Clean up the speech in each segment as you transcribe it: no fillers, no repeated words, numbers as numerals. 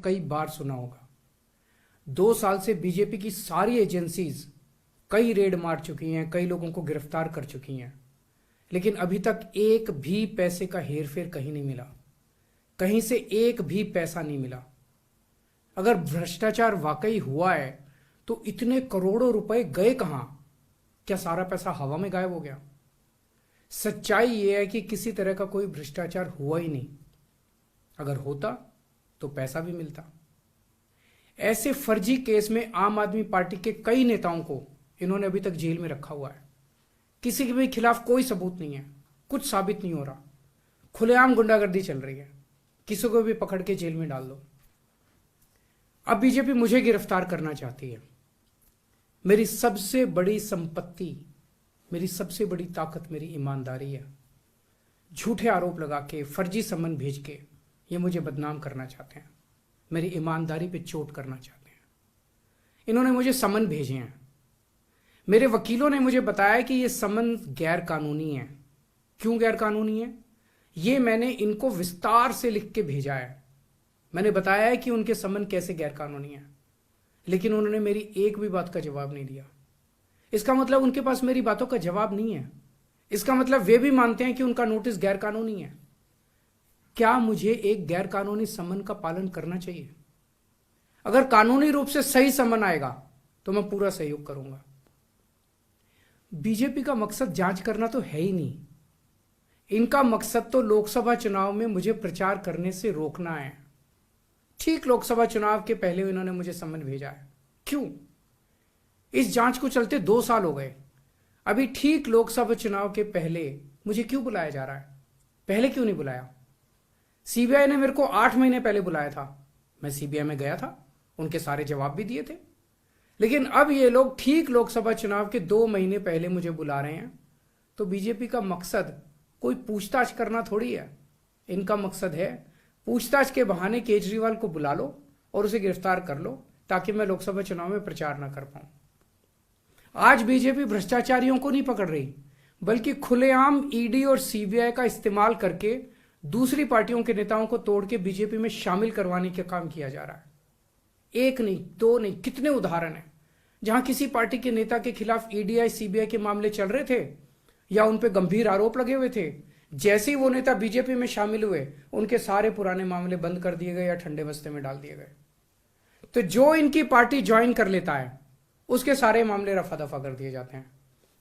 कई बार सुना होगा। 2 साल से बीजेपी की सारी एजेंसीज कई रेड मार चुकी हैं, कई लोगों को गिरफ्तार कर चुकी हैं, लेकिन अभी तक एक भी पैसे का हेरफेर कहीं नहीं मिला, कहीं से एक भी पैसा नहीं मिला। अगर भ्रष्टाचार वाकई हुआ है तो इतने करोड़ों रुपए गए कहां? क्या सारा पैसा हवा में गायब हो गया? सच्चाई यह है कि किसी तरह का कोई भ्रष्टाचार हुआ ही नहीं। अगर होता तो पैसा भी मिलता। ऐसे फर्जी केस में आम आदमी पार्टी के कई नेताओं को इन्होंने अभी तक जेल में रखा हुआ है। किसी के भी खिलाफ कोई सबूत नहीं है, कुछ साबित नहीं हो रहा, खुलेआम गुंडागर्दी चल रही है, किसी को भी पकड़ के जेल में डाल दो। अब बीजेपी मुझे गिरफ्तार करना चाहती है। मेरी सबसे बड़ी संपत्ति, मेरी सबसे बड़ी ताकत मेरी ईमानदारी है। झूठे आरोप लगा के, फर्जी समन भेज के ये मुझे बदनाम करना चाहते हैं, मेरी ईमानदारी पे चोट करना चाहते हैं। इन्होंने मुझे समन भेजे हैं। मेरे वकीलों ने मुझे बताया कि ये समन गैर कानूनी है। क्यों गैर कानूनी है? ये मैंने इनको विस्तार से लिख के भेजा है। मैंने बताया है कि उनके समन कैसे गैर कानूनी है, लेकिन उन्होंने मेरी एक भी बात का जवाब नहीं दिया। इसका मतलब उनके पास मेरी बातों का जवाब नहीं है। इसका मतलब वे भी मानते हैं कि उनका नोटिस गैर कानूनी है। क्या मुझे एक गैर कानूनी समन का पालन करना चाहिए? अगर कानूनी रूप से सही समन आएगा तो मैं पूरा सहयोग करूंगा। बीजेपी का मकसद जांच करना तो है ही नहीं। इनका मकसद तो लोकसभा चुनाव में मुझे प्रचार करने से रोकना है। ठीक लोकसभा चुनाव के पहले इन्होंने मुझे समन भेजा है। क्यों? इस जांच को चलते 2 साल हो गए। अभी ठीक लोकसभा चुनाव के पहले मुझे क्यों बुलाया जा रहा है? पहले क्यों नहीं बुलाया? सीबीआई ने मेरे को 8 महीने पहले बुलाया था। मैं सीबीआई में गया था, उनके सारे जवाब भी दिए थे। लेकिन अब ये लोग ठीक लोकसभा चुनाव के 2 महीने पहले मुझे बुला रहे हैं। तो बीजेपी का मकसद कोई पूछताछ करना थोड़ी है। इनका मकसद है पूछताछ के बहाने केजरीवाल को बुला लो और उसे गिरफ्तार कर लो, ताकि मैं लोकसभा चुनाव में प्रचार ना कर पाऊं। आज बीजेपी भ्रष्टाचारियों को नहीं पकड़ रही, बल्कि खुलेआम ईडी और सीबीआई का इस्तेमाल करके दूसरी पार्टियों के नेताओं को तोड़ के बीजेपी में शामिल करवाने का काम किया जा रहा है। एक नहीं, 2 नहीं, कितने उदाहरण हैं जहां किसी पार्टी के नेता के खिलाफ ईडी सीबीआई के मामले चल रहे थे या उन पे गंभीर आरोप लगे हुए थे। जैसे ही वो नेता बीजेपी में शामिल हुए, उनके सारे पुराने मामले बंद कर दिए गए या ठंडे बस्ते में डाल दिए गए। तो जो इनकी पार्टी ज्वाइन कर लेता है उसके सारे मामले रफा दफा कर दिए जाते हैं।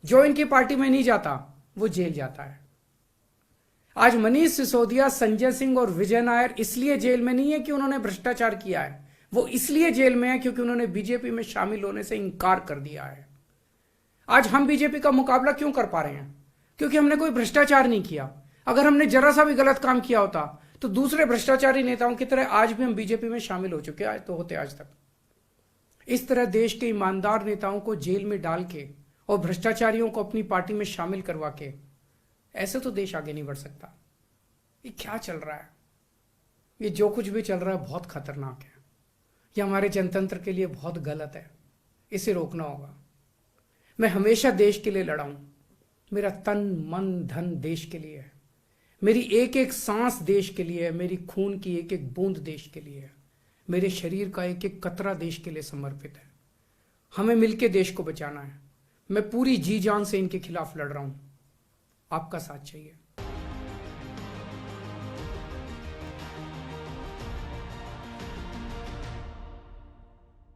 जो इनकी पार्टी में नहीं जाता वो जेल जाता है। आज मनीष सिसोदिया, संजय सिंह और विजय नायर इसलिए जेल में नहीं है कि उन्होंने भ्रष्टाचार किया है, वो इसलिए जेल में है क्योंकि उन्होंने बीजेपी में शामिल होने से इंकार कर दिया है। आज हम बीजेपी का मुकाबला क्यों कर पा रहे हैं? क्योंकि हमने कोई भ्रष्टाचार नहीं किया। अगर हमने जरा सा भी गलत काम किया होता तो दूसरे भ्रष्टाचारी नेताओं की तरह आज भी हम बीजेपी में शामिल हो चुके आज तो होते आज तक। इस तरह देश के ईमानदार नेताओं को जेल में डाल के और भ्रष्टाचारियों को अपनी पार्टी में शामिल करवा के ऐसे तो देश आगे नहीं बढ़ सकता। ये क्या चल रहा है? ये जो कुछ भी चल रहा है बहुत खतरनाक है। ये हमारे जनतंत्र के लिए बहुत गलत है। इसे रोकना होगा। मैं हमेशा देश के लिए लड़ा हूं। मेरा तन मन धन देश के लिए है। मेरी एक एक सांस देश के लिए है। मेरी खून की एक एक बूंद देश के लिए है। मेरे शरीर का एक एक कतरा देश के लिए समर्पित है। हमें मिलकर देश को बचाना है। मैं पूरी जी जान से इनके खिलाफ लड़ रहा हूं। आपका साथ चाहिए।